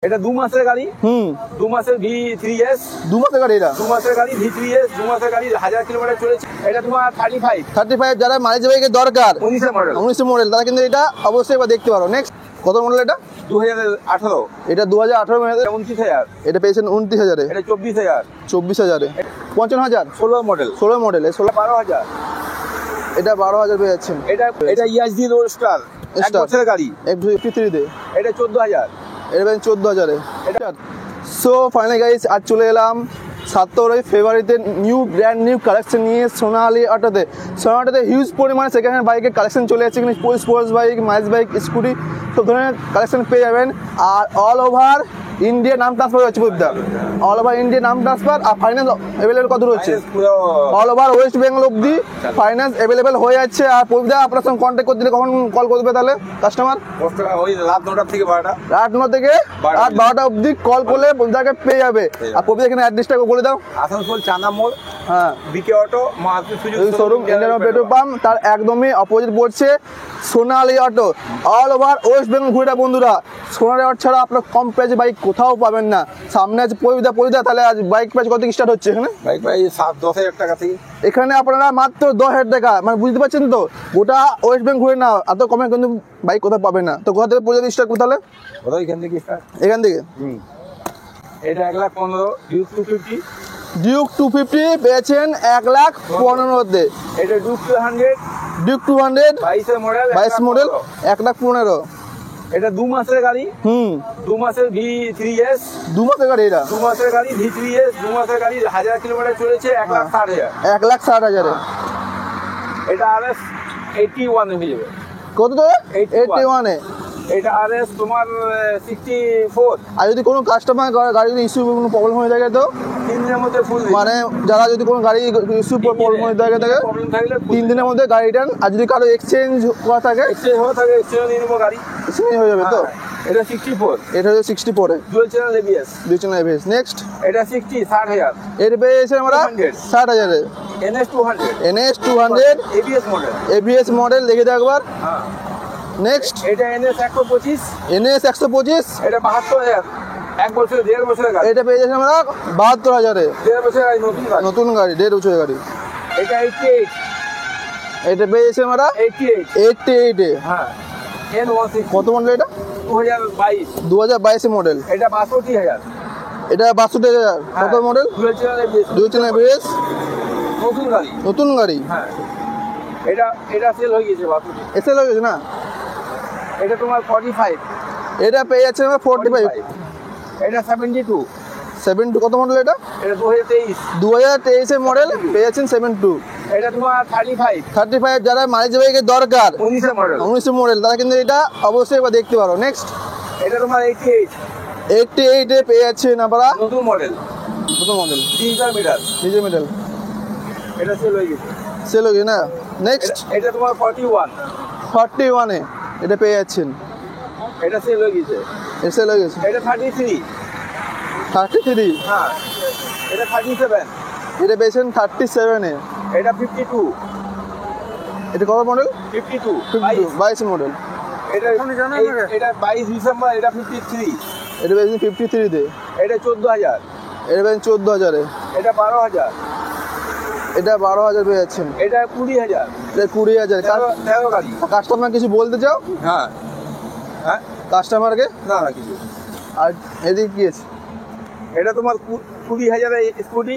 এটা 2 মাসের গাড়ি। 2 মাসের V3S। 2 মাসের গাড়ি এটা? 2 মাসের গাড়ি V3S, 2 মাসের গাড়ি 1000 কিলোমিটার চলেছে। এটা তোমার 35 যারা মাইলেজ বাইকের দরকার 19 মডেল তারা কিন্তু এটা অবশ্যই দেখতে পারো। নেক্সট কত মডেল এটা? 2018। এটা 2018 মডেল। 29,000। এটা পেয়েছেন 29,000 এ। এটা 24,000। 24,000 এ। 55,000। 16 মডেল। 16 মডেল। 12,000। এটা 12,000 পেয়ে যাচ্ছেন। এটা ESD রোডস্টার 1 বছরের গাড়ি। F53 তে। এটা 14,000। এটা পেয়েছেন 14,000 এ। সো ফাইনালি গাইস আজ চলে এলাম 17 ফেব্রুয়ারিতে ব্র্যান্ড নিউ কালেকশন নিয়ে সোনালী অটোতে। সোনালী অটোতে হিউজ পরিমাণে সেকেন্ড হ্যান্ড বাইকের কালেকশন চলে যাচ্ছে। এখানে স্পোর্টস বাইক, মাইজ বাইক, স্কুটি সব ধরনের কালেকশন পেয়ে যাবেন। আর অল ওভার ইন্ডিয়া নাম ট্রান্সফার হচ্ছে বুঝতে। অল ওভার ইন্ডিয়া নাম ট্রান্সফার। আর ফাইন্যান্স অ্যাভেলেবেল কত রয়েছে? অল ওভার ওয়েস্ট বেঙ্গল অব্দি ফাইন্যান্স অ্যাভেলেবেল হয়ে যাচ্ছে। আর প্রবিদা আপনার সঙ্গে কন্ট্যাক্ট করতে দিলে কখন কল করবে তাহলে কাস্টমার? ওই রাত 9টা থেকে 12টা। রাত 9 থেকে রাত 12টা অব্দি কল করলে প্রবিদাকে পেয়ে যাবে। আর প্রবিদা এখানে অ্যাড্রেসটা বলে দাও। আসানসোল চাঁদা মোড়, হ্যাঁ, BK auto Mahatma showroom, Indian petrol pump, তার একদমই অপোজিট পড়ছে Sonali auto. All over West Bengal ঘুরে বন্ধুরা, সোনালী অটো ছাড়া আপনার কম প্রাইসে বাইক কোথাও পাবেন না। সামনে আছে পরিদা। তাহলে আজ বাইক প্রাইস কত থেকে স্টার্ট হচ্ছে এখানে? বাইক প্রাইস 10,000 টাকা থেকে। এখানে আপনারা মাত্র 10,000 টাকা, মানে বুঝতে পারছেন তো, গোটা ওয়েস্ট বেঙ্গল ঘুরে না এত কমে কিন্তু বাইক কোথাও পাবেন না। তো কোথা থেকে পরিদা স্টার্ট কোথালে? এখান থেকে স্টার্ট। এখান থেকে এটা 1,15,000 ডিউক 250। ডিউক 250 পেয়েছেন 1,15,000-তে। এটা ডিউক 200। Duke 200 22 model. 22 মডেল 1,15,000। এটা 2 মাসের গাড়ি। 2 মাসের V3S। 2 মাসের গাড়ি এটা? 2 মাসের গাড়ি V3S, 2 মাসের গাড়ি 1000 কিলোমিটার চলেছে। 1,60,000। 1,60,000 এ। এটা RS 81 হয়ে যাবে। কত তো? 81 এ। এটা RS তোমার 64। আর যদি কোনো কাস্টমার গাড়ি ইস্যু কোনো প্রবলেম হয়ে থাকে তো 3 দিনের মধ্যে ফুল, মানে যারা যদি কোনো গাড়ি ইস্যু প্রবলেম হয়ে থাকে 3 দিনের মধ্যে গাড়ি রিটার্ন। আর যদি কারো এক্সচেঞ্জ করা থাকে এক্সচেঞ্জ নিয়ে নেবো গাড়ি, এক্সচেঞ্জ হয়ে যাবে তো। এটা 64। এটা হচ্ছে 64 এ। Dual channel ABS। দুই চ্যানেল ABS। নেক্সট এটা 60,000। এর পেয়েছে আমরা 60,000 এ। NS 200। NS 200 ABS model. ABS model দেখে দাও একবার। হ্যাঁ। নেক্সট এটা NS 125। NS 125। এটা 72,000। 1.5 বছরের গাড়ি। এটা পেয়ে যাচ্ছি আমরা 72,000 এ। 1.5 বছরের গাড়ি, নতুন গাড়ি। 1.5 বছরের গাড়ি। এটা 88। এটা পেয়ে যাচ্ছি আমরা 88 এ। হ্যাঁ। N16। কত মডেল এটা? 2022। 2022 মডেল। এটা 62,000। এটা 62,000। কত মডেল? Dual channel ABS। দুই চ্যানেল ABS। নতুন গাড়ি। হ্যাঁ। এটা সেল হয়ে গেছে 62। এসএল হয়ে গেছে না? এটা তোমার 45। এটা পেয়ে যাচ্ছে আমরা 45। এটা 72। 72 কত মডেল এটা? এটা 2023। 2023 এর মডেল পেয়ে যাচ্ছেন 72। এটা তোমার 35 যারা মাইলেজ বাইকের দরকার 19 মডেল। 19 মডেল তারা কিন্তু এটা অবশ্যই দেখতে পারো। নেক্সট এটা তোমার 88 এ পেয়ে যাচ্ছেন আপনারা নতুন মডেল। Digital meter. এটা সেল হয়ে গেছে। সেল হয়ে না? নেক্সট এটা তোমার 41 এ এটা পেয়ে যাচ্ছেন। এটা সেল হয়ে গেছে। সেল হয়ে গেছে। এটা 33। হ্যাঁ। এটা 37। এটা পেয়েছেন 37 এ। এটা 52। এটা কত মডেল? 52 22 মডেল। এটা 22 ডিসেম্বর। এটা 53। এটা পেয়েছেন 53 তে। এটা 14,000। এটা পেয়েছেন 14,000 এ। এটা 12,000। এটা 12,000 পেয়ে যাচ্ছেন। এটা 20,000। এটা 20,000। গাড়ি। কাস্টমার কিছু বলতে চাও? হ্যাঁ। কাস্টমারকে না কিছু। আর এদিকে কি আছে? এটা তোমার 20,000 স্কুটি।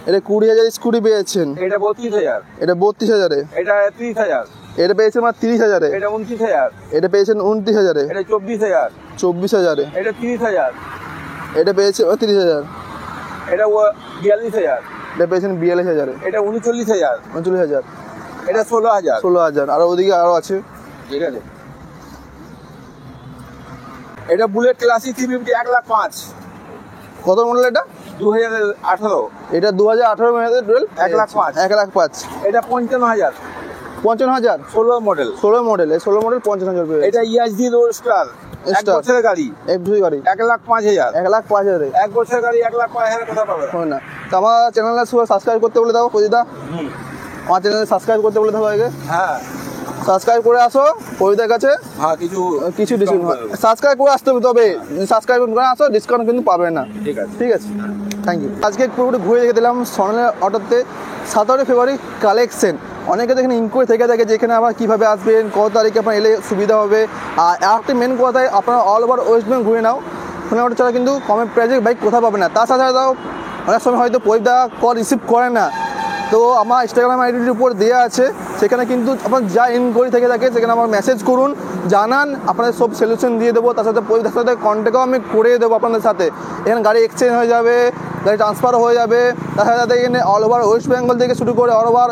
এটা 20,000 স্কুটি পেয়েছেন। এটা 32,000। এটা 32,000 এ। এটা 30,000। এটা পেয়েছেন আমার 30,000 এ। এটা 29,000। এটা পেয়েছেন 29,000 এ। এটা 24,000। 24,000 এ। এটা 30,000। এটা পেয়েছে 30,000। এটা 42,000। এটা পেয়েছেন 42,000 এ। এটা 39,000। 39,000। এটা 16,000। 16,000। আর ওদিকে আরো আছে। ঠিক আছে। এটা বুলেট ক্লাসিক 350 1,05,000। কত মডেল এটা? 2018। এটা 2018 মডেল 1,05,000। 1,05,000। এটা 55,000। 55,000। 16 মডেল। 16 মডেল 55,000 পেয়ে। এটা ESD রোডস্টার 1 বছরের গাড়ি। F2 গাড়ি। 1,05,000। 1,05,000 এ। 1 বছরের গাড়ি 1,05,000 কথা পাবে না। তো আমার চ্যানেলটা সাবস্ক্রাইব করতে বলে দাও প্রতিটা। আমার চ্যানেলে সাবস্ক্রাইব করতে বলে দাও আগে। হ্যাঁ। সাবস্ক্রাইব করে আসো পবিতার কাছে, হ্যাঁ কিছু ডিসকাউন্ট সাবস্ক্রাইব করে আসতে হবে, তবে সাবস্ক্রাইব করে আসো ডিসকাউন্ট কিন্তু পাবে না। ঠিক আছে। ঠিক আছে, থ্যাংক ইউ। আজকে পুরোপুরি ঘুরে দেখে দিলাম সোনালী অটোতে 17 ফেব্রুয়ারি কালেকশন। অনেকে তো এখানে ইনকোয়ারি থেকে থাকে যে এখানে আবার কীভাবে আসবেন, কত তারিখে আপনার এলে সুবিধা হবে। আর একটা মেন কথায় আপনারা অল ওভার ওয়েস্ট বেঙ্গল ঘুরে নাও, সোনালী অটো ছাড়া কিন্তু কমের প্রাইজে বাইক কোথাও পাবে না। তার সাথে সাথেও অনেক সময় হয়তো পরিদা কল রিসিভ করে না, তো আমার ইনস্টাগ্রাম আইডির উপর দেওয়া আছে, সেখানে কিন্তু আপনার যা ইনকোয়ারি থেকে থাকে সেখানে আমার মেসেজ করুন, জানান, আপনাদের সব সলিউশন দিয়ে দেবো। তার সাথে পরিদার সাথে কন্ট্যাক্টও আমি করে দেবো আপনাদের সাথে। এখানে গাড়ি এক্সচেঞ্জ হয়ে যাবে, গাড়ি ট্রান্সফার হয়ে যাবে। তার সাথে সাথে এখানে অল ওভার ওয়েস্ট বেঙ্গল থেকে শুরু করে অল ওভার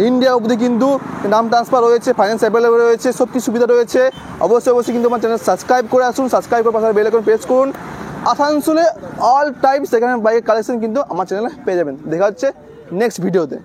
ইন্ডিয়া অবধি কিন্তু নাম ট্রান্সফার রয়েছে, ফাইন্যান্স অ্যাভেলেবল রয়েছে, সব কিছু সুবিধা রয়েছে। অবশ্যই কিন্তু আমার চ্যানেল সাবস্ক্রাইব করে আসুন, সাবস্ক্রাইব করে পাশে বেল আইকন প্রেস করুন। আসানসোলে অল টাইপ সেখানে বাইকের কালেকশন কিন্তু আমার চ্যানেলে পেয়ে যাবেন। দেখা হচ্ছে নেক্সট ভিডিওতে।